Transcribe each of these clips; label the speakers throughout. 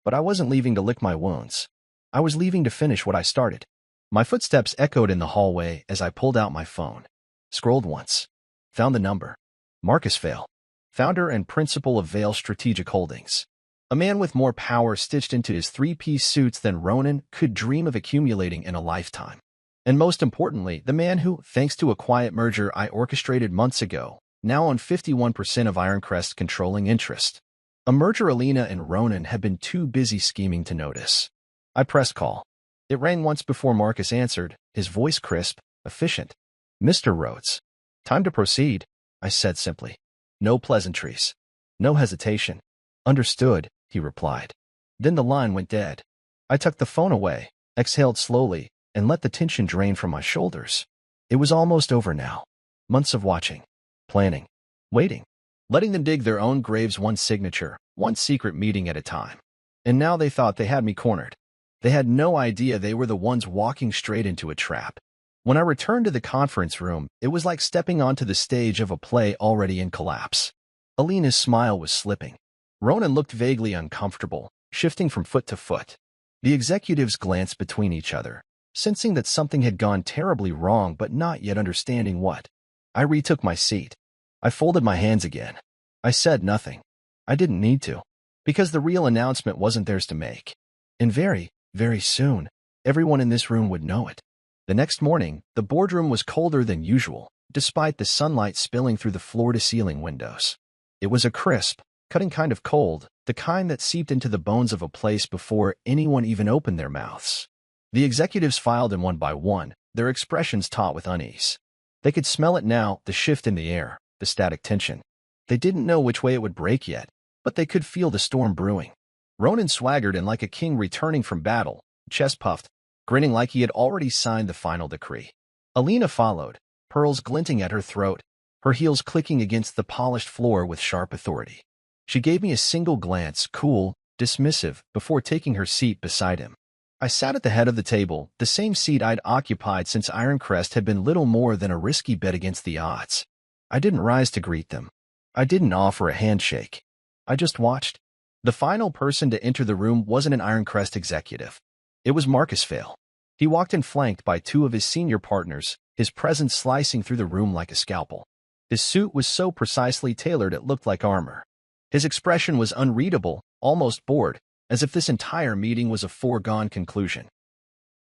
Speaker 1: But I wasn't leaving to lick my wounds. I was leaving to finish what I started. My footsteps echoed in the hallway as I pulled out my phone. Scrolled once. Found the number. Marcus Vale, founder and principal of Vale Strategic Holdings. A man with more power stitched into his three-piece suits than Ronan could dream of accumulating in a lifetime. And most importantly, the man who, thanks to a quiet merger I orchestrated months ago, now owned 51% of Ironcrest's controlling interest. A merger Alina and Ronan had been too busy scheming to notice. I pressed call. It rang once before Marcus answered, his voice crisp, efficient. Mr. Rhodes. Time to proceed, I said simply. No pleasantries. No hesitation. Understood, he replied. Then the line went dead. I tucked the phone away, exhaled slowly, and let the tension drain from my shoulders. It was almost over now. Months of watching, planning, waiting, letting them dig their own graves one signature, one secret meeting at a time. And now they thought they had me cornered. They had no idea they were the ones walking straight into a trap. When I returned to the conference room, it was like stepping onto the stage of a play already in collapse. Alina's smile was slipping. Ronan looked vaguely uncomfortable, shifting from foot to foot. The executives glanced between each other, sensing that something had gone terribly wrong but not yet understanding what. I retook my seat. I folded my hands again. I said nothing. I didn't need to, because the real announcement wasn't theirs to make. And very, very soon, everyone in this room would know it. The next morning, the boardroom was colder than usual, despite the sunlight spilling through the floor-to-ceiling windows. It was a crisp, cutting kind of cold, the kind that seeped into the bones of a place before anyone even opened their mouths. The executives filed in one by one, their expressions taut with unease. They could smell it now, the shift in the air, the static tension. They didn't know which way it would break yet, but they could feel the storm brewing. Ronan swaggered in like a king returning from battle, chest puffed, grinning like he had already signed the final decree. Alina followed, pearls glinting at her throat, her heels clicking against the polished floor with sharp authority. She gave me a single glance, cool, dismissive, before taking her seat beside him. I sat at the head of the table, the same seat I'd occupied since Ironcrest had been little more than a risky bet against the odds. I didn't rise to greet them. I didn't offer a handshake. I just watched. The final person to enter the room wasn't an Ironcrest executive. It was Marcus Vale. He walked in flanked by two of his senior partners, his presence slicing through the room like a scalpel. His suit was so precisely tailored it looked like armor. His expression was unreadable, almost bored, as if this entire meeting was a foregone conclusion.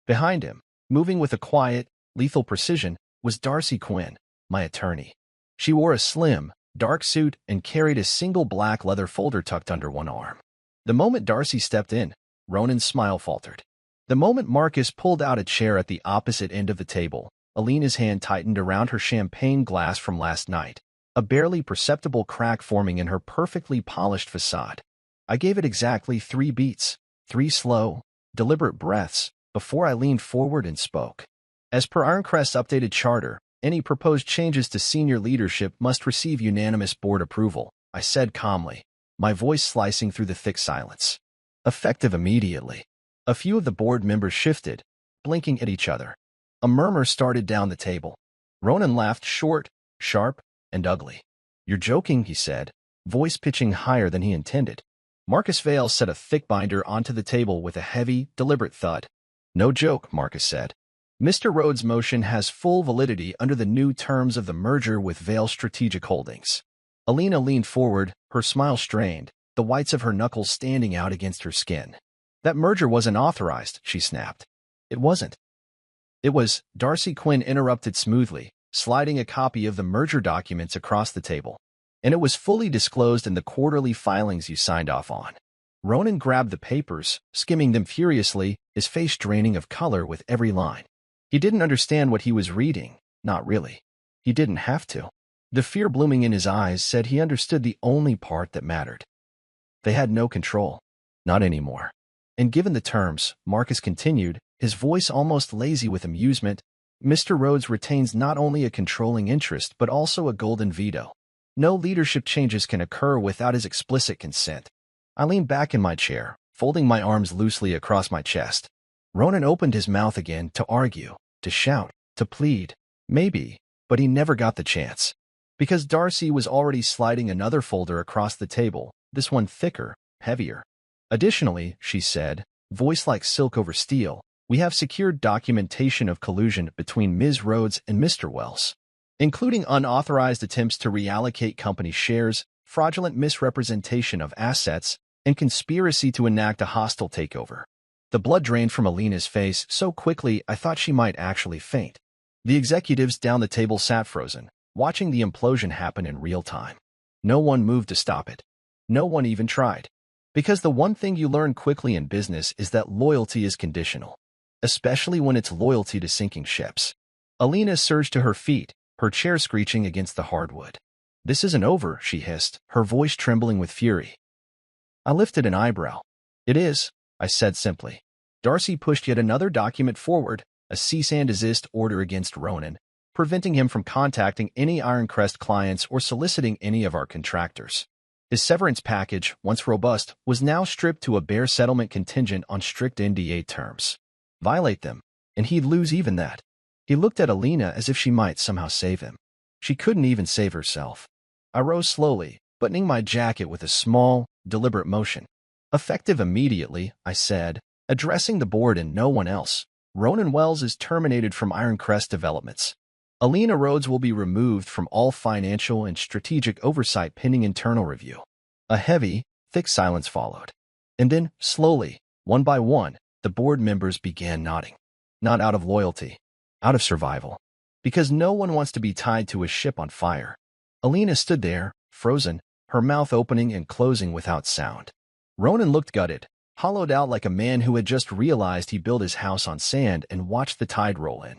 Speaker 1: Behind him, moving with a quiet, lethal precision, was Darcy Quinn, my attorney. She wore a slim, dark suit and carried a single black leather folder tucked under one arm. The moment Darcy stepped in, Ronan's smile faltered. The moment Marcus pulled out a chair at the opposite end of the table, Alina's hand tightened around her champagne glass from last night, a barely perceptible crack forming in her perfectly polished facade. I gave it exactly 3 beats, 3 slow, deliberate breaths, before I leaned forward and spoke. As per Ironcrest's updated charter, any proposed changes to senior leadership must receive unanimous board approval, I said calmly, my voice slicing through the thick silence. Effective immediately. A few of the board members shifted, blinking at each other. A murmur started down the table. Ronan laughed short, sharp, and ugly. You're joking, he said, voice pitching higher than he intended. Marcus Vale set a thick binder onto the table with a heavy, deliberate thud. No joke, Marcus said. Mr. Rhodes' motion has full validity under the new terms of the merger with Vale Strategic Holdings. Alina leaned forward, her smile strained, the whites of her knuckles standing out against her skin. That merger wasn't authorized, she snapped. It wasn't. It was, Darcy Quinn interrupted smoothly, sliding a copy of the merger documents across the table. And it was fully disclosed in the quarterly filings you signed off on. Ronan grabbed the papers, skimming them furiously, his face draining of color with every line. He didn't understand what he was reading, not really. He didn't have to. The fear blooming in his eyes said he understood the only part that mattered. They had no control. Not anymore. And given the terms, Marcus continued, his voice almost lazy with amusement, Mr. Rhodes retains not only a controlling interest but also a golden veto. No leadership changes can occur without his explicit consent. I leaned back in my chair, folding my arms loosely across my chest. Ronan opened his mouth again to argue, to shout, to plead, maybe, but he never got the chance. Because Darcy was already sliding another folder across the table, this one thicker, heavier. Additionally, she said, voice like silk over steel, we have secured documentation of collusion between Ms. Rhodes and Mr. Wells, including unauthorized attempts to reallocate company shares, fraudulent misrepresentation of assets, and conspiracy to enact a hostile takeover. The blood drained from Alina's face so quickly I thought she might actually faint. The executives down the table sat frozen, watching the implosion happen in real time. No one moved to stop it. No one even tried. Because the one thing you learn quickly in business is that loyalty is conditional, especially when it's loyalty to sinking ships. Alina surged to her feet, her chair screeching against the hardwood. This isn't over, she hissed, her voice trembling with fury. I lifted an eyebrow. It is, I said simply. Darcy pushed yet another document forward, a cease and desist order against Ronan, preventing him from contacting any Ironcrest clients or soliciting any of our contractors. His severance package, once robust, was now stripped to a bare settlement contingent on strict NDA terms. Violate them, and he'd lose even that. He looked at Alina as if she might somehow save him. She couldn't even save herself. I rose slowly, buttoning my jacket with a small, deliberate motion. Effective immediately, I said, addressing the board and no one else. Ronan Wells is terminated from Ironcrest Developments. Alina Rhodes will be removed from all financial and strategic oversight pending internal review. A heavy, thick silence followed. And then, slowly, one by one, the board members began nodding. Not out of loyalty, out of survival. Because no one wants to be tied to a ship on fire. Alina stood there, frozen, her mouth opening and closing without sound. Ronan looked gutted, hollowed out like a man who had just realized he built his house on sand and watched the tide roll in.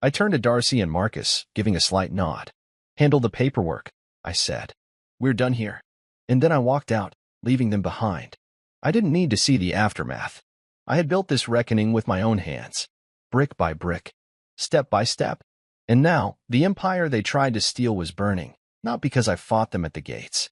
Speaker 1: I turned to Darcy and Marcus, giving a slight nod. Handle the paperwork, I said. We're done here. And then I walked out, leaving them behind. I didn't need to see the aftermath. I had built this reckoning with my own hands, brick by brick, step by step. And now, the empire they tried to steal was burning, not because I fought them at the gates,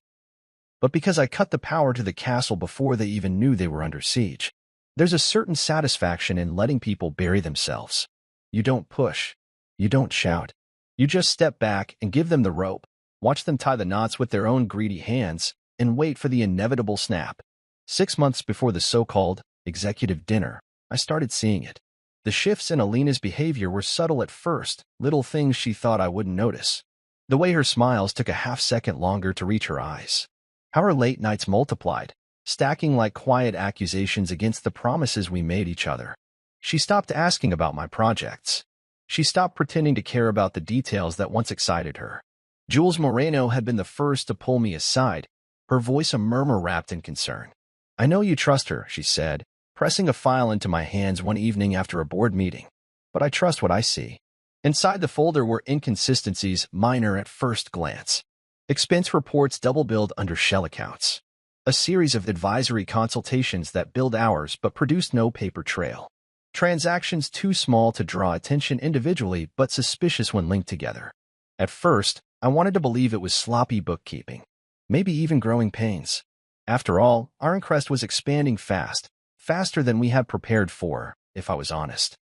Speaker 1: but because I cut the power to the castle before they even knew they were under siege. There's a certain satisfaction in letting people bury themselves. You don't push. You don't shout. You just step back and give them the rope, watch them tie the knots with their own greedy hands, and wait for the inevitable snap. 6 months before the so-called executive dinner, I started seeing it. The shifts in Alina's behavior were subtle at first, little things she thought I wouldn't notice. The way her smiles took a half-second longer to reach her eyes. How her late nights multiplied, stacking like quiet accusations against the promises we made each other. She stopped asking about my projects. She stopped pretending to care about the details that once excited her. Jules Moreno had been the first to pull me aside, her voice a murmur wrapped in concern. I know you trust her, she said, pressing a file into my hands one evening after a board meeting. But I trust what I see. Inside the folder were inconsistencies, minor at first glance. Expense reports double-billed under shell accounts. A series of advisory consultations that billed hours but produced no paper trail. Transactions too small to draw attention individually but suspicious when linked together. At first, I wanted to believe it was sloppy bookkeeping. Maybe even growing pains. After all, Ironcrest was expanding fast, faster than we had prepared for, if I was honest.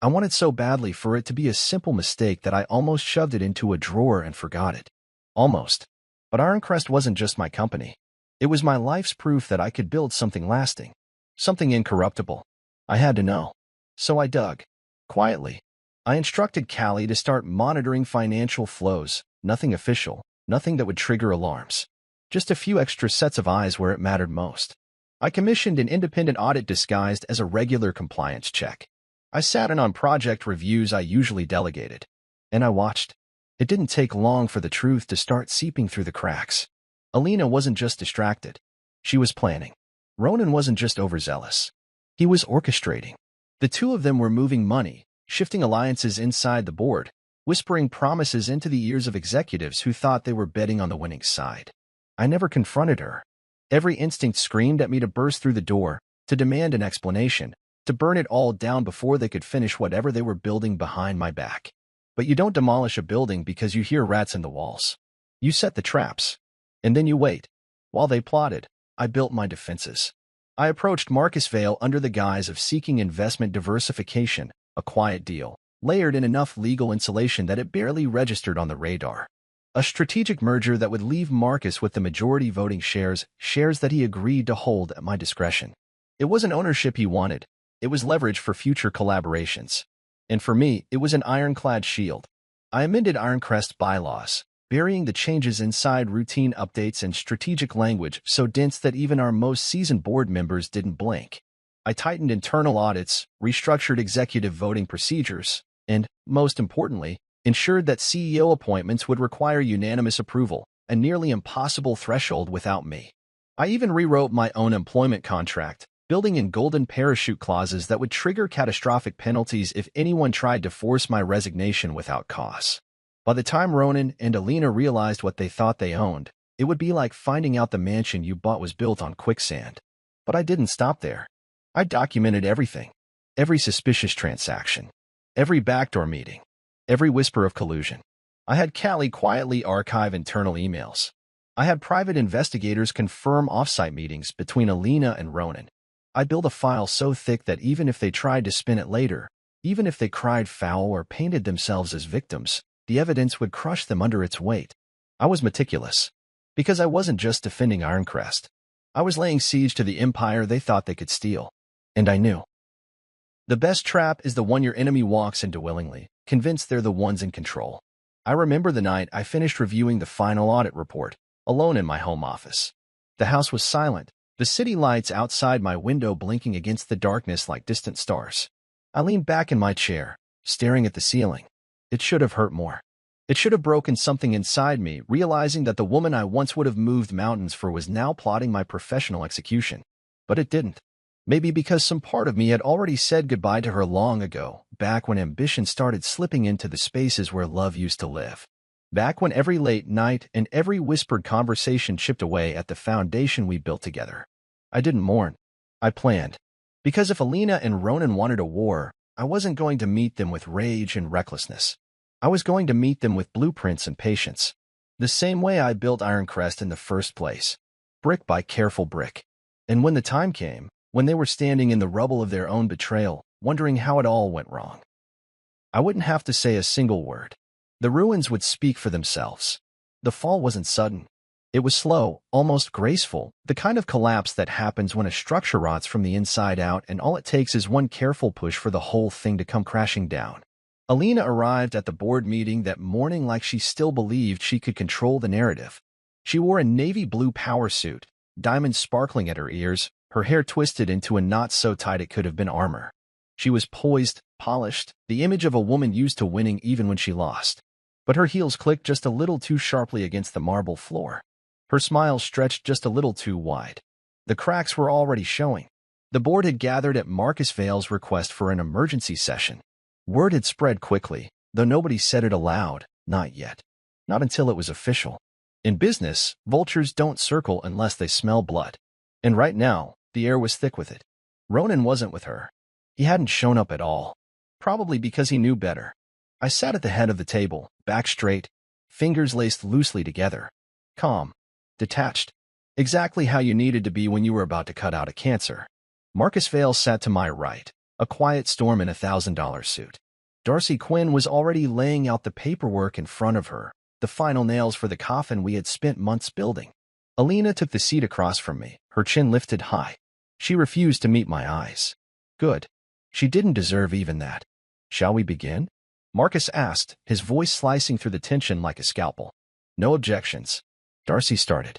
Speaker 1: I wanted so badly for it to be a simple mistake that I almost shoved it into a drawer and forgot it. Almost. But Ironcrest wasn't just my company. It was my life's proof that I could build something lasting. Something incorruptible. I had to know. So I dug. Quietly. I instructed Callie to start monitoring financial flows, nothing official, nothing that would trigger alarms. Just a few extra sets of eyes where it mattered most. I commissioned an independent audit disguised as a regular compliance check. I sat in on project reviews I usually delegated. And I watched. It didn't take long for the truth to start seeping through the cracks. Alina wasn't just distracted. She was planning. Ronan wasn't just overzealous. He was orchestrating. The two of them were moving money, shifting alliances inside the board, whispering promises into the ears of executives who thought they were betting on the winning side. I never confronted her. Every instinct screamed at me to burst through the door, to demand an explanation, to burn it all down before they could finish whatever they were building behind my back. But you don't demolish a building because you hear rats in the walls. You set the traps. And then you wait. While they plotted, I built my defenses. I approached Marcus Vale under the guise of seeking investment diversification, a quiet deal, layered in enough legal insulation that it barely registered on the radar. A strategic merger that would leave Marcus with the majority voting shares that he agreed to hold at my discretion. It wasn't ownership he wanted. It was leverage for future collaborations. And for me, it was an ironclad shield. I amended Ironcrest's bylaws, burying the changes inside routine updates and strategic language so dense that even our most seasoned board members didn't blink. I tightened internal audits, restructured executive voting procedures, and, most importantly, ensured that CEO appointments would require unanimous approval, a nearly impossible threshold without me. I even rewrote my own employment contract, building in golden parachute clauses that would trigger catastrophic penalties if anyone tried to force my resignation without cause. By the time Ronan and Alina realized what they thought they owned, it would be like finding out the mansion you bought was built on quicksand. But I didn't stop there. I documented everything. Every suspicious transaction. Every backdoor meeting. Every whisper of collusion. I had Callie quietly archive internal emails. I had private investigators confirm off-site meetings between Alina and Ronan. I built a file so thick that even if they tried to spin it later, even if they cried foul or painted themselves as victims, the evidence would crush them under its weight. I was meticulous. Because I wasn't just defending Ironcrest. I was laying siege to the empire they thought they could steal. And I knew. The best trap is the one your enemy walks into willingly, convinced they're the ones in control. I remember the night I finished reviewing the final audit report, alone in my home office. The house was silent, the city lights outside my window blinking against the darkness like distant stars. I leaned back in my chair, staring at the ceiling. It should have hurt more. It should have broken something inside me, realizing that the woman I once would have moved mountains for was now plotting my professional execution. But it didn't. Maybe because some part of me had already said goodbye to her long ago, back when ambition started slipping into the spaces where love used to live. Back when every late night and every whispered conversation chipped away at the foundation we built together. I didn't mourn. I planned. Because if Alina and Ronan wanted a war, I wasn't going to meet them with rage and recklessness. I was going to meet them with blueprints and patience. The same way I built Ironcrest in the first place. Brick by careful brick. And when the time came, when they were standing in the rubble of their own betrayal, wondering how it all went wrong, I wouldn't have to say a single word. The ruins would speak for themselves. The fall wasn't sudden. It was slow, almost graceful, the kind of collapse that happens when a structure rots from the inside out and all it takes is one careful push for the whole thing to come crashing down. Alina arrived at the board meeting that morning like she still believed she could control the narrative. She wore a navy blue power suit, diamonds sparkling at her ears, her hair twisted into a knot so tight it could have been armor. She was poised, polished, the image of a woman used to winning even when she lost. But her heels clicked just a little too sharply against the marble floor. Her smile stretched just a little too wide. The cracks were already showing. The board had gathered at Marcus Vale's request for an emergency session. Word had spread quickly, though nobody said it aloud, not yet. Not until it was official. In business, vultures don't circle unless they smell blood. And right now, the air was thick with it. Ronan wasn't with her. He hadn't shown up at all. Probably because he knew better. I sat at the head of the table, back straight, fingers laced loosely together. Calm. Detached. Exactly how you needed to be when you were about to cut out a cancer. Marcus Vale sat to my right, a quiet storm in a $1,000 suit. Darcy Quinn was already laying out the paperwork in front of her, the final nails for the coffin we had spent months building. Alina took the seat across from me, her chin lifted high. She refused to meet my eyes. Good. She didn't deserve even that. Shall we begin? Marcus asked, his voice slicing through the tension like a scalpel. No objections. Darcy started.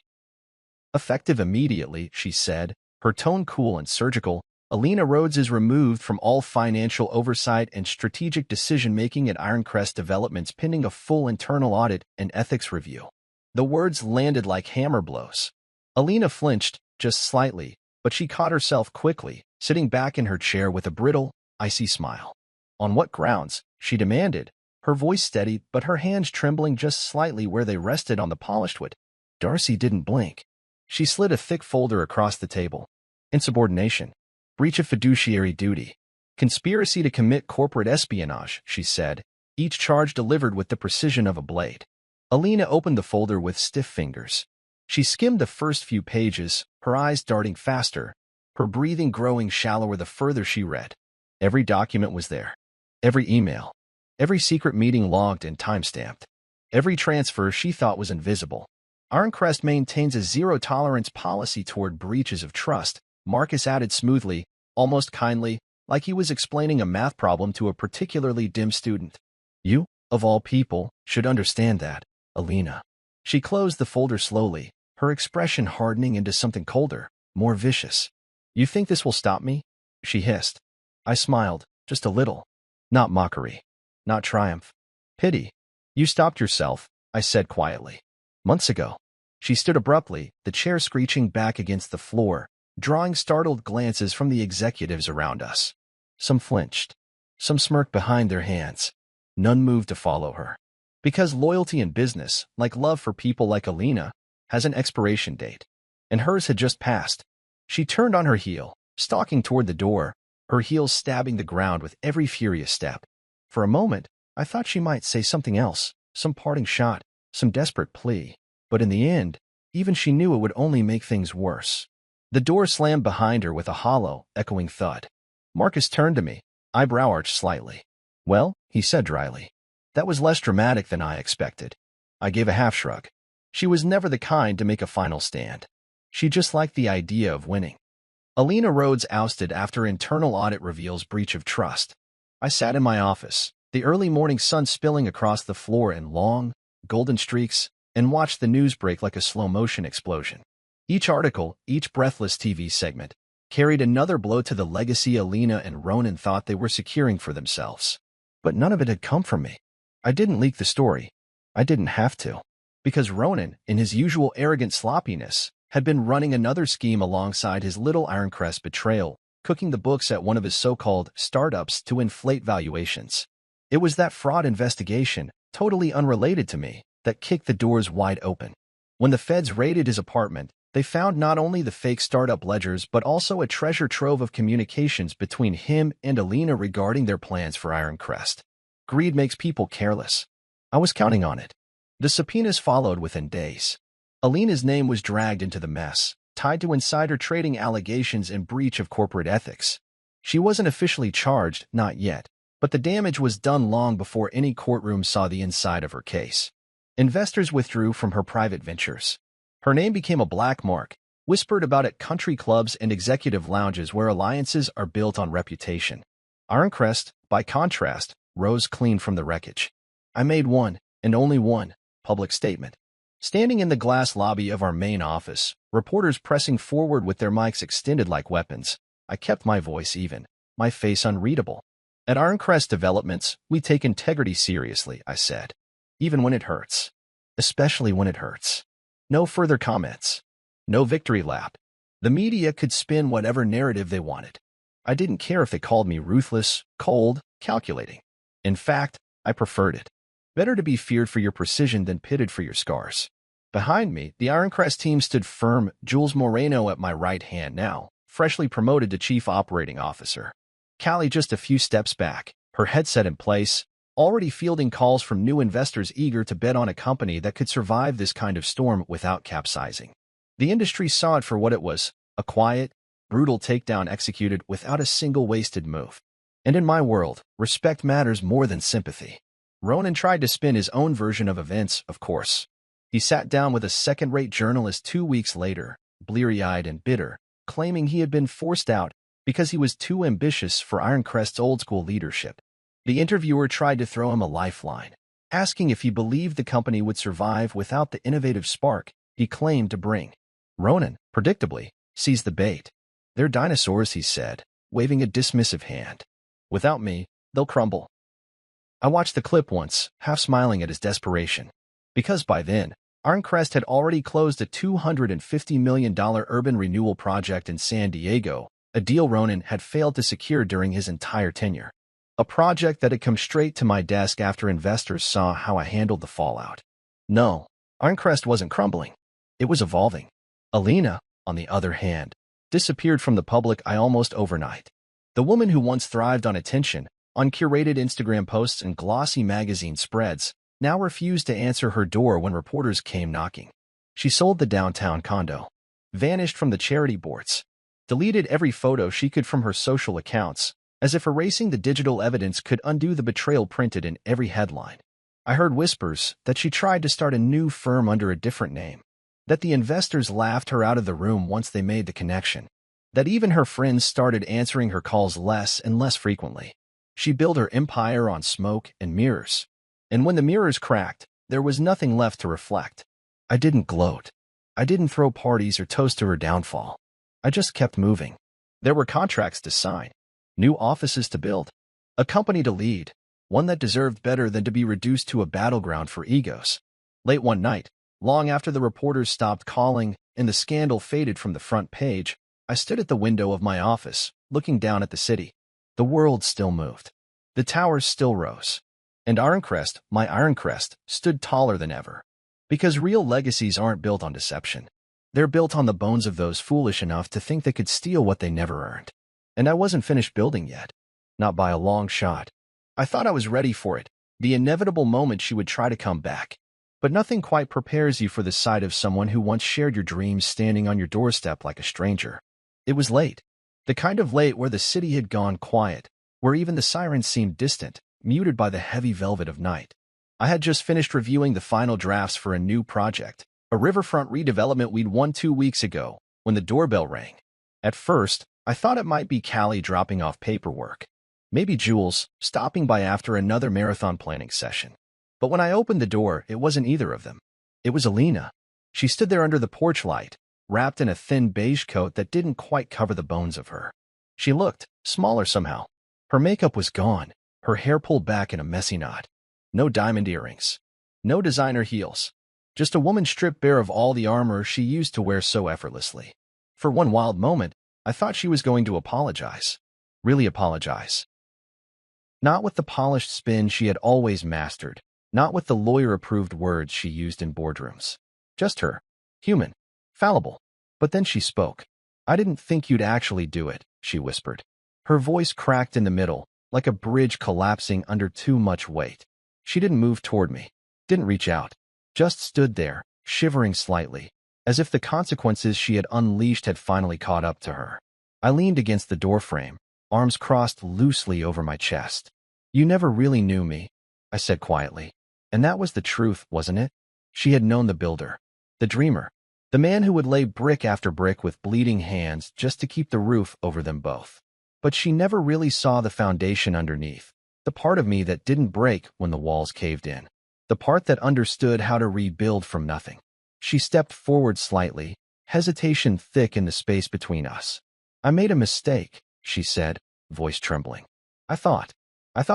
Speaker 1: Effective immediately, she said, her tone cool and surgical. Alina Rhodes is removed from all financial oversight and strategic decision-making at Ironcrest Developments pending a full internal audit and ethics review. The words landed like hammer blows. Alina flinched, just slightly, but she caught herself quickly, sitting back in her chair with a brittle, icy smile. On what grounds? She demanded, her voice steady but her hands trembling just slightly where they rested on the polished wood. Darcy didn't blink. She slid a thick folder across the table. Insubordination. Breach of fiduciary duty. Conspiracy to commit corporate espionage, she said, each charge delivered with the precision of a blade. Alina opened the folder with stiff fingers. She skimmed the first few pages, her eyes darting faster, her breathing growing shallower the further she read. Every document was there. Every email. Every secret meeting logged and timestamped. Every transfer she thought was invisible. Ironcrest maintains a zero-tolerance policy toward breaches of trust, Marcus added smoothly, almost kindly, like he was explaining a math problem to a particularly dim student. You, of all people, should understand that, Alina. She closed the folder slowly, her expression hardening into something colder, more vicious. You think this will stop me? She hissed. I smiled, just a little. Not mockery. Not triumph. Pity. You stopped yourself, I said quietly. Months ago. She stood abruptly, the chair screeching back against the floor, drawing startled glances from the executives around us. Some flinched. Some smirked behind their hands. None moved to follow her. Because loyalty in business, like love for people like Alina, has an expiration date. And hers had just passed. She turned on her heel, stalking toward the door, her heels stabbing the ground with every furious step. For a moment, I thought she might say something else, some parting shot, some desperate plea. But in the end, even she knew it would only make things worse. The door slammed behind her with a hollow, echoing thud. Marcus turned to me, eyebrow arched slightly. Well, he said dryly. That was less dramatic than I expected. I gave a half shrug. She was never the kind to make a final stand. She just liked the idea of winning. Alina Rhodes ousted after internal audit reveals breach of trust. I sat in my office, the early morning sun spilling across the floor in long, golden streaks, and watched the news break like a slow-motion explosion. Each article, each breathless TV segment, carried another blow to the legacy Alina and Ronan thought they were securing for themselves. But none of it had come from me. I didn't leak the story. I didn't have to. Because Ronan, in his usual arrogant sloppiness, had been running another scheme alongside his little Ironcrest betrayal, cooking the books at one of his so-called startups to inflate valuations. It was that fraud investigation, totally unrelated to me, that kicked the doors wide open. When the feds raided his apartment, they found not only the fake startup ledgers but also a treasure trove of communications between him and Alina regarding their plans for Ironcrest. Greed makes people careless. I was counting on it. The subpoenas followed within days. Alina's name was dragged into the mess, tied to insider trading allegations and breach of corporate ethics. She wasn't officially charged, not yet, but the damage was done long before any courtroom saw the inside of her case. Investors withdrew from her private ventures. Her name became a black mark, whispered about at country clubs and executive lounges where alliances are built on reputation. Ironcrest, by contrast, rose clean from the wreckage. I made one, and only one, public statement. Standing in the glass lobby of our main office, reporters pressing forward with their mics extended like weapons, I kept my voice even, my face unreadable. At Ironcrest Developments, we take integrity seriously, I said. Even when it hurts. Especially when it hurts. No further comments. No victory lap. The media could spin whatever narrative they wanted. I didn't care if they called me ruthless, cold, calculating. In fact, I preferred it. Better to be feared for your precision than pitted for your scars. Behind me, the Ironcrest team stood firm, Jules Moreno at my right hand now, freshly promoted to Chief Operating Officer. Callie just a few steps back, her headset in place, already fielding calls from new investors eager to bet on a company that could survive this kind of storm without capsizing. The industry saw it for what it was, a quiet, brutal takedown executed without a single wasted move. And in my world, respect matters more than sympathy. Ronan tried to spin his own version of events, of course. He sat down with a second-rate journalist 2 weeks later, bleary-eyed and bitter, claiming he had been forced out because he was too ambitious for Ironcrest's old-school leadership. The interviewer tried to throw him a lifeline, asking if he believed the company would survive without the innovative spark he claimed to bring. Ronan, predictably, seized the bait. They're dinosaurs, he said, waving a dismissive hand. Without me, they'll crumble. I watched the clip once, half smiling at his desperation. Because by then, Ironcrest had already closed a $250 million urban renewal project in San Diego, a deal Ronan had failed to secure during his entire tenure. A project that had come straight to my desk after investors saw how I handled the fallout. No, Ironcrest wasn't crumbling. It was evolving. Alina, on the other hand, disappeared from the public eye almost overnight. The woman who once thrived on attention, on curated Instagram posts and glossy magazine spreads, now refused to answer her door when reporters came knocking. She sold the downtown condo, vanished from the charity boards, deleted every photo she could from her social accounts, as if erasing the digital evidence could undo the betrayal printed in every headline. I heard whispers that she tried to start a new firm under a different name, that the investors laughed her out of the room once they made the connection, that even her friends started answering her calls less and less frequently. She built her empire on smoke and mirrors. And when the mirrors cracked, there was nothing left to reflect. I didn't gloat. I didn't throw parties or toast to her downfall. I just kept moving. There were contracts to sign, new offices to build, a company to lead, one that deserved better than to be reduced to a battleground for egos. Late one night, long after the reporters stopped calling and the scandal faded from the front page, I stood at the window of my office, looking down at the city. The world still moved. The towers still rose. And Ironcrest, my Ironcrest, stood taller than ever. Because real legacies aren't built on deception. They're built on the bones of those foolish enough to think they could steal what they never earned. And I wasn't finished building yet. Not by a long shot. I thought I was ready for it, the inevitable moment she would try to come back. But nothing quite prepares you for the sight of someone who once shared your dreams standing on your doorstep like a stranger. It was late. The kind of late where the city had gone quiet, where even the sirens seemed distant, muted by the heavy velvet of night. I had just finished reviewing the final drafts for a new project, a riverfront redevelopment we'd won 2 weeks ago, when the doorbell rang. At first, I thought it might be Callie dropping off paperwork. Maybe Jules, stopping by after another marathon planning session. But when I opened the door, it wasn't either of them. It was Alina. She stood there under the porch light, wrapped in a thin beige coat that didn't quite cover the bones of her. She looked smaller somehow. Her makeup was gone, her hair pulled back in a messy knot. No diamond earrings. No designer heels. Just a woman stripped bare of all the armor she used to wear so effortlessly. For one wild moment, I thought she was going to apologize. Really apologize. Not with the polished spin she had always mastered, not with the lawyer-approved words she used in boardrooms. Just her. Human. Fallible. But then she spoke. "I didn't think you'd actually do it," she whispered. Her voice cracked in the middle, like a bridge collapsing under too much weight. She didn't move toward me, didn't reach out, just stood there, shivering slightly, as if the consequences she had unleashed had finally caught up to her. I leaned against the doorframe, arms crossed loosely over my chest. "You never really knew me," I said quietly. And that was the truth, wasn't it? She had known the builder, the dreamer, the man who would lay brick after brick with bleeding hands just to keep the roof over them both. But she never really saw the foundation underneath, the part of me that didn't break when the walls caved in, the part that understood how to rebuild from nothing. She stepped forward slightly, hesitation thick in the space between us. "I made a mistake," she said, voice trembling. I thought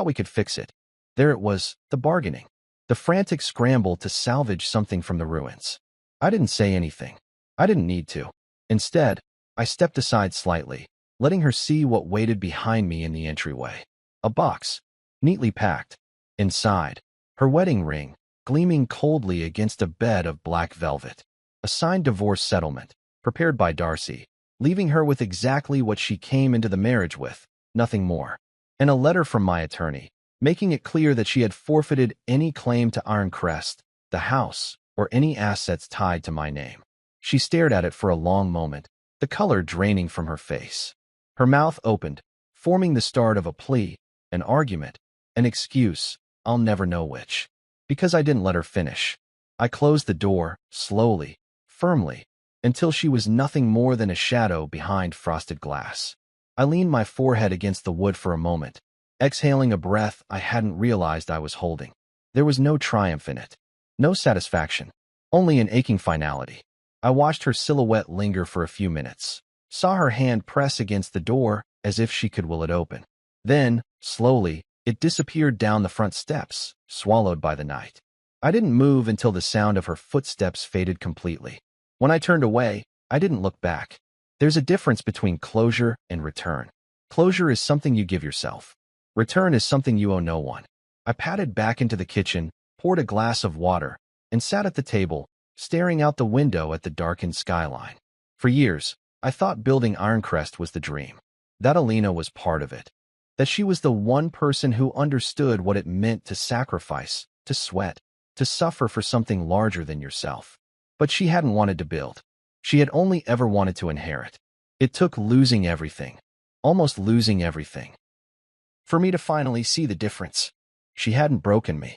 Speaker 1: we could fix it." There it was, the bargaining, the frantic scramble to salvage something from the ruins. I didn't say anything. I didn't need to. Instead, I stepped aside slightly, letting her see what waited behind me in the entryway. A box, neatly packed. Inside, her wedding ring, gleaming coldly against a bed of black velvet. A signed divorce settlement, prepared by Darcy, leaving her with exactly what she came into the marriage with, nothing more. And a letter from my attorney, making it clear that she had forfeited any claim to Ironcrest, the house, or any assets tied to my name. She stared at it for a long moment, the color draining from her face. Her mouth opened, forming the start of a plea, an argument, an excuse, I'll never know which. Because I didn't let her finish. I closed the door, slowly, firmly, until she was nothing more than a shadow behind frosted glass. I leaned my forehead against the wood for a moment, exhaling a breath I hadn't realized I was holding. There was no triumph in it, no satisfaction, only an aching finality. I watched her silhouette linger for a few minutes, saw her hand press against the door as if she could will it open. Then, slowly, it disappeared down the front steps, swallowed by the night. I didn't move until the sound of her footsteps faded completely. When I turned away, I didn't look back. There's a difference between closure and return. Closure is something you give yourself. Return is something you owe no one. I padded back into the kitchen, poured a glass of water, and sat at the table, staring out the window at the darkened skyline. For years, I thought building Ironcrest was the dream. That Alina was part of it. That she was the one person who understood what it meant to sacrifice, to sweat, to suffer for something larger than yourself. But she hadn't wanted to build. She had only ever wanted to inherit. It took losing everything, almost losing everything, for me to finally see the difference. She hadn't broken me.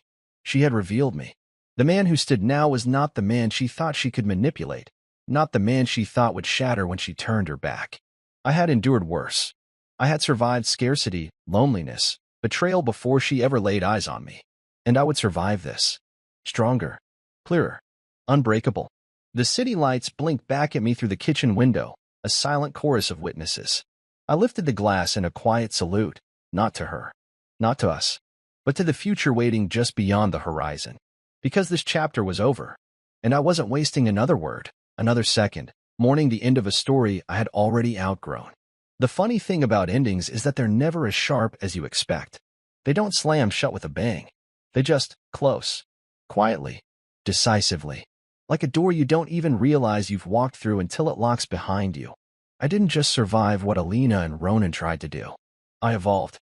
Speaker 1: She had revealed me. The man who stood now was not the man she thought she could manipulate, not the man she thought would shatter when she turned her back. I had endured worse. I had survived scarcity, loneliness, betrayal before she ever laid eyes on me. And I would survive this. Stronger, clearer, unbreakable. The city lights blinked back at me through the kitchen window, a silent chorus of witnesses. I lifted the glass in a quiet salute, not to her, not to us, but to the future waiting just beyond the horizon. Because this chapter was over, and I wasn't wasting another word, another second, mourning the end of a story I had already outgrown. The funny thing about endings is that they're never as sharp as you expect. They don't slam shut with a bang. They just close, quietly, decisively, like a door you don't even realize you've walked through until it locks behind you. I didn't just survive what Alina and Ronan tried to do. I evolved.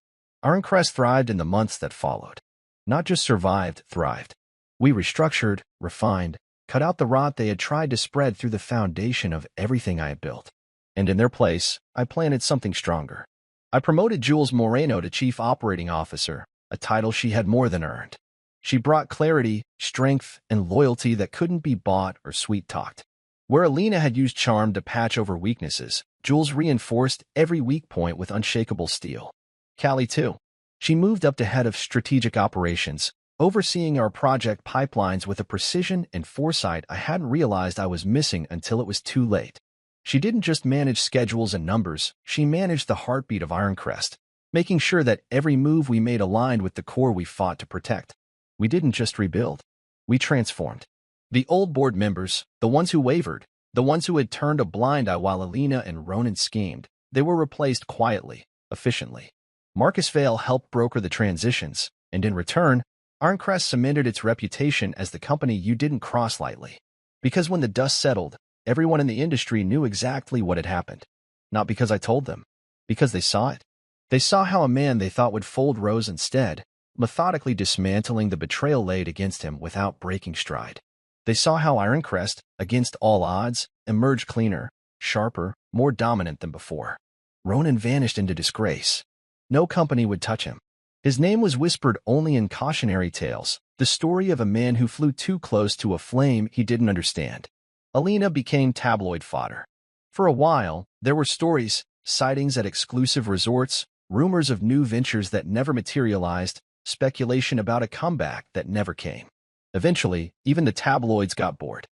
Speaker 1: Ironcrest thrived in the months that followed. Not just survived, thrived. We restructured, refined, cut out the rot they had tried to spread through the foundation of everything I had built. And in their place, I planted something stronger. I promoted Jules Moreno to Chief Operating Officer, a title she had more than earned. She brought clarity, strength, and loyalty that couldn't be bought or sweet-talked. Where Alina had used charm to patch over weaknesses, Jules reinforced every weak point with unshakable steel. Callie, too. She moved up to head of strategic operations, overseeing our project pipelines with a precision and foresight I hadn't realized I was missing until it was too late. She didn't just manage schedules and numbers, she managed the heartbeat of Ironcrest, making sure that every move we made aligned with the core we fought to protect. We didn't just rebuild, we transformed. The old board members, the ones who wavered, the ones who had turned a blind eye while Alina and Ronan schemed, they were replaced quietly, efficiently. Marcus Vale helped broker the transitions, and in return, Ironcrest cemented its reputation as the company you didn't cross lightly. Because when the dust settled, everyone in the industry knew exactly what had happened. Not because I told them, because they saw it. They saw how a man they thought would fold rose instead, methodically dismantling the betrayal laid against him without breaking stride. They saw how Ironcrest, against all odds, emerged cleaner, sharper, more dominant than before. Ronan vanished into disgrace. No company would touch him. His name was whispered only in cautionary tales, the story of a man who flew too close to a flame he didn't understand. Alina became tabloid fodder. For a while, there were stories, sightings at exclusive resorts, rumors of new ventures that never materialized, speculation about a comeback that never came. Eventually, even the tabloids got bored.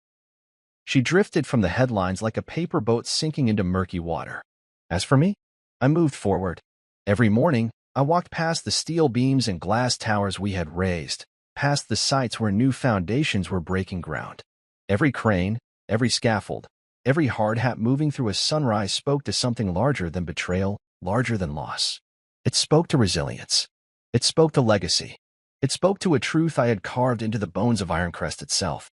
Speaker 1: She drifted from the headlines like a paper boat sinking into murky water. As for me, I moved forward. Every morning, I walked past the steel beams and glass towers we had raised, past the sites where new foundations were breaking ground. Every crane, every scaffold, every hard hat moving through a sunrise spoke to something larger than betrayal, larger than loss. It spoke to resilience. It spoke to legacy. It spoke to a truth I had carved into the bones of Ironcrest itself.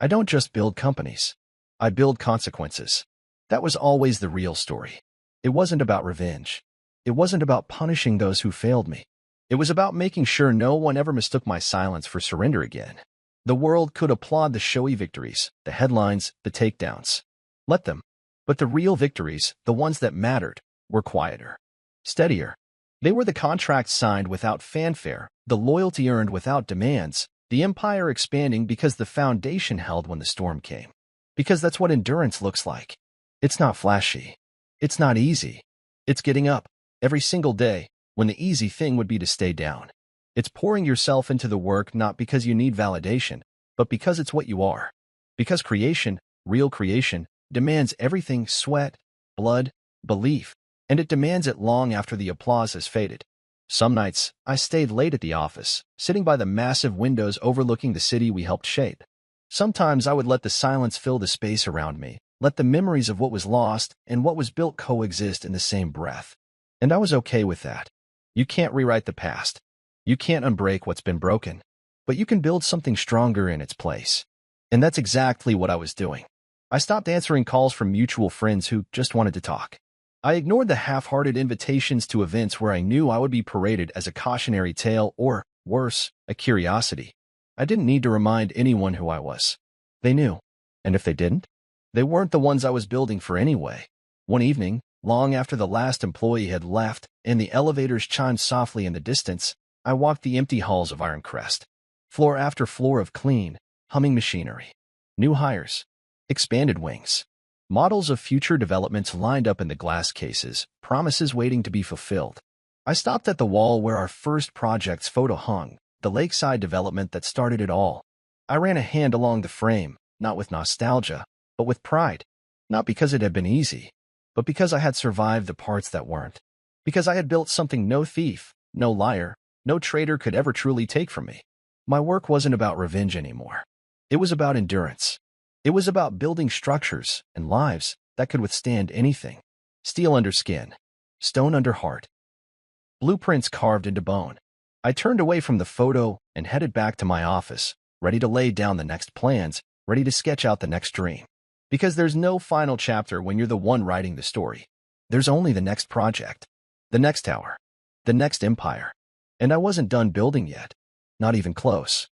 Speaker 1: I don't just build companies. I build consequences. That was always the real story. It wasn't about revenge. It wasn't about punishing those who failed me. It was about making sure no one ever mistook my silence for surrender again. The world could applaud the showy victories, the headlines, the takedowns. Let them. But the real victories, the ones that mattered, were quieter, steadier. They were the contracts signed without fanfare, the loyalty earned without demands, the empire expanding because the foundation held when the storm came. Because that's what endurance looks like. It's not flashy. It's not easy. It's getting up every single day when the easy thing would be to stay down. It's pouring yourself into the work not because you need validation, but because it's what you are. Because creation, real creation, demands everything: sweat, blood, belief, and it demands it long after the applause has faded. Some nights, I stayed late at the office, sitting by the massive windows overlooking the city we helped shape. Sometimes I would let the silence fill the space around me, let the memories of what was lost and what was built coexist in the same breath. And I was okay with that. You can't rewrite the past. You can't unbreak what's been broken. But you can build something stronger in its place. And that's exactly what I was doing. I stopped answering calls from mutual friends who just wanted to talk. I ignored the half-hearted invitations to events where I knew I would be paraded as a cautionary tale or, worse, a curiosity. I didn't need to remind anyone who I was. They knew. And if they didn't, they weren't the ones I was building for anyway. One evening, long after the last employee had left and the elevators chimed softly in the distance, I walked the empty halls of Ironcrest. Floor after floor of clean, humming machinery. New hires. Expanded wings. Models of future developments lined up in the glass cases, promises waiting to be fulfilled. I stopped at the wall where our first project's photo hung, the lakeside development that started it all. I ran a hand along the frame, not with nostalgia, but with pride. Not because it had been easy, but because I had survived the parts that weren't. Because I had built something no thief, no liar, no traitor could ever truly take from me. My work wasn't about revenge anymore. It was about endurance. It was about building structures and lives that could withstand anything. Steel under skin, stone under heart. Blueprints carved into bone. I turned away from the photo and headed back to my office, ready to lay down the next plans, ready to sketch out the next dream. Because there's no final chapter when you're the one writing the story. There's only the next project, the next tower, the next empire. And I wasn't done building yet. Not even close.